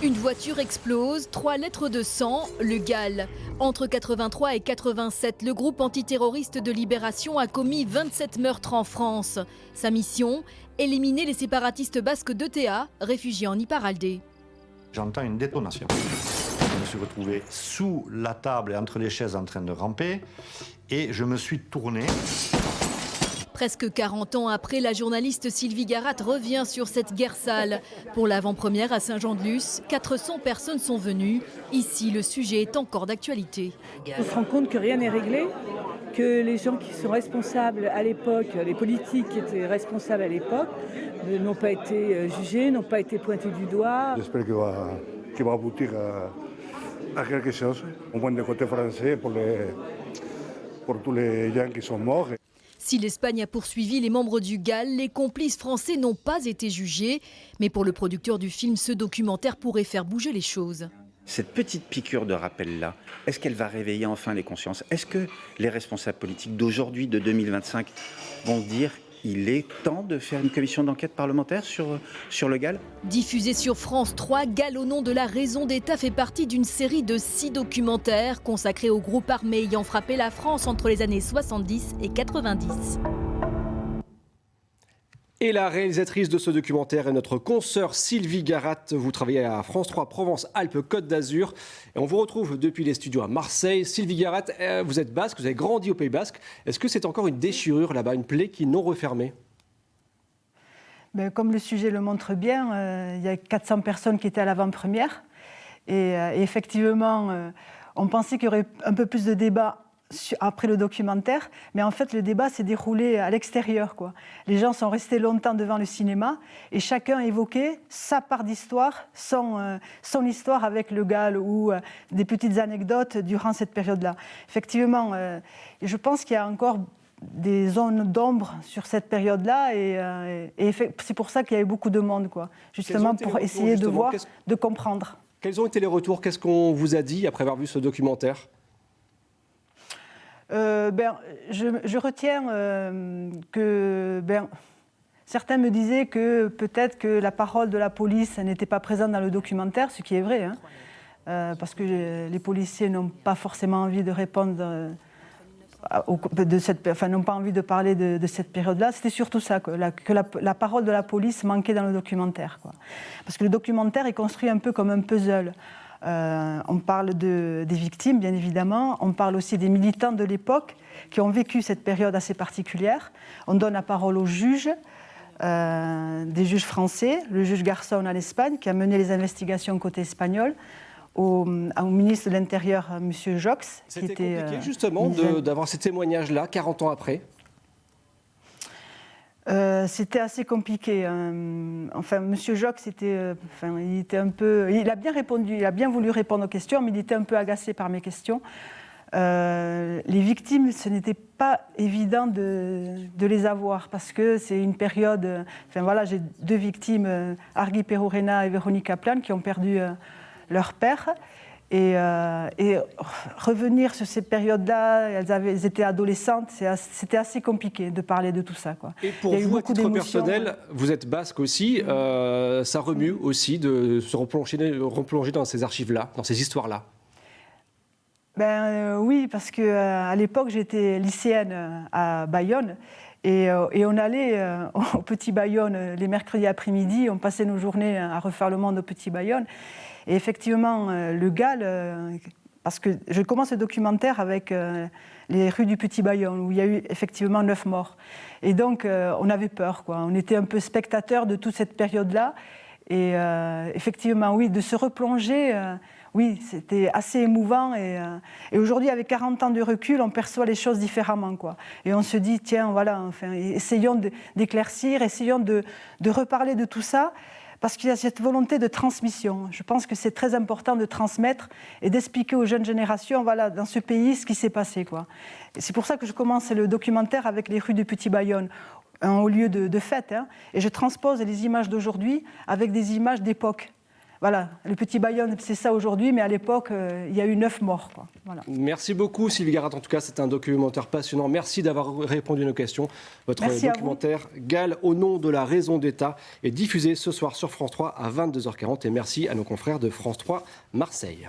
Une voiture explose, 3 lettres de sang, le GAL. Entre 83 et 87, le groupe antiterroriste de Libération a commis 27 meurtres en France. Sa mission, éliminer les séparatistes basques d'ETA, réfugiés en Iparraldé. J'entends une détonation. Je me suis retrouvé sous la table et entre les chaises en train de ramper et je me suis tourné. Presque 40 ans après, la journaliste Sylvie Garat revient sur cette guerre sale. Pour l'avant-première à Saint-Jean-de-Luz, 400 personnes sont venues. Ici, le sujet est encore d'actualité. On se rend compte que rien n'est réglé, que les gens qui sont responsables à l'époque, les politiques qui étaient responsables à l'époque, n'ont pas été jugés, n'ont pas été pointés du doigt. J'espère qu'il va aboutir à quelque chose, au moins du côté français, pour tous les gens qui sont morts. Si l'Espagne a poursuivi les membres du GAL, les complices français n'ont pas été jugés. Mais pour le producteur du film, ce documentaire pourrait faire bouger les choses. Cette petite piqûre de rappel-là, est-ce qu'elle va réveiller enfin les consciences? Est-ce que les responsables politiques d'aujourd'hui, de 2025, vont dire qu'il est temps de faire une commission d'enquête parlementaire sur le GAL? Diffusé sur France 3, GAL au nom de la raison d'État fait partie d'une série de 6 documentaires consacrés aux groupes armés ayant frappé la France entre les années 70 et 90. Et la réalisatrice de ce documentaire est notre consoeur Sylvie Garat. Vous travaillez à France 3 Provence-Alpes-Côte d'Azur. Et on vous retrouve depuis les studios à Marseille. Sylvie Garat, vous êtes basque, vous avez grandi au Pays Basque. Est-ce que c'est encore une déchirure là-bas, une plaie qui non refermée? Comme le sujet le montre bien, il y a 400 personnes qui étaient à l'avant-première. Et effectivement, on pensait qu'il y aurait un peu plus de débat après le documentaire, mais en fait le débat s'est déroulé à l'extérieur, quoi. Les gens sont restés longtemps devant le cinéma et chacun évoquait sa part d'histoire, son histoire avec le GAL ou des petites anecdotes durant cette période-là. Effectivement, je pense qu'il y a encore des zones d'ombre sur cette période-là et c'est pour ça qu'il y a eu beaucoup de monde, quoi. Justement pour essayer de voir, de comprendre. Quels ont été les retours? Qu'est-ce qu'on vous a dit après avoir vu ce documentaire? Je retiens que certains me disaient que peut-être que la parole de la police n'était pas présente dans le documentaire, ce qui est vrai, parce que les policiers n'ont pas forcément envie de répondre, n'ont pas envie de parler de cette période-là. C'était surtout ça, que la parole de la police manquait dans le documentaire, quoi. Parce que le documentaire est construit un peu comme un puzzle. On parle des victimes, bien évidemment. On parle aussi des militants de l'époque qui ont vécu cette période assez particulière. On donne la parole aux juges, des juges français, le juge Garzón en Espagne, qui a mené les investigations côté espagnol, au ministre de l'Intérieur, M. Jox. C'était compliqué, justement, d'avoir ces témoignages-là, 40 ans après. C'était assez compliqué. Enfin, M. Jox il était un peu. Il a bien répondu, il a bien voulu répondre aux questions, mais il était un peu agacé par mes questions. Les victimes, ce n'était pas évident de les avoir parce que c'est une période. Enfin voilà, j'ai 2 victimes, Argui Perurena et Véronique Kaplan, qui ont perdu leur père. Et revenir sur ces périodes-là, elles étaient adolescentes, c'était assez compliqué de parler de tout ça, quoi. Et pour vous, à titre personnel, vous êtes basque aussi, ça remue aussi de se replonger dans ces archives-là, dans ces histoires-là? Oui, parce qu'à l'époque, j'étais lycéenne à Bayonne. Et on allait au Petit Bayonne les mercredis après-midi, on passait nos journées à refaire le monde au Petit Bayonne. Et effectivement, le GAL, parce que je commence le documentaire avec les rues du Petit Bayonne, où il y a eu effectivement 9 morts. Et donc, on avait peur, quoi. On était un peu spectateurs de toute cette période-là. Et effectivement, oui, de se replonger, oui, c'était assez émouvant. Et aujourd'hui, avec 40 ans de recul, on perçoit les choses différemment, quoi. Et on se dit, tiens, voilà, enfin, essayons d'éclaircir, essayons de reparler de tout ça. Parce qu'il y a cette volonté de transmission. Je pense que c'est très important de transmettre et d'expliquer aux jeunes générations, voilà, dans ce pays, ce qui s'est passé, quoi. Et c'est pour ça que je commence le documentaire avec les rues du Petit Bayonne, un haut lieu de fête, et je transpose les images d'aujourd'hui avec des images d'époque. voilà, le petit Bayonne, c'est ça aujourd'hui, mais à l'époque, il y a eu 9 morts, quoi. Voilà. Merci beaucoup Sylvie Garat, en tout cas c'est un documentaire passionnant. Merci d'avoir répondu à nos questions. Votre Merci documentaire Galles au nom de la raison d'État est diffusé ce soir sur France 3 à 22h40 et merci à nos confrères de France 3 Marseille.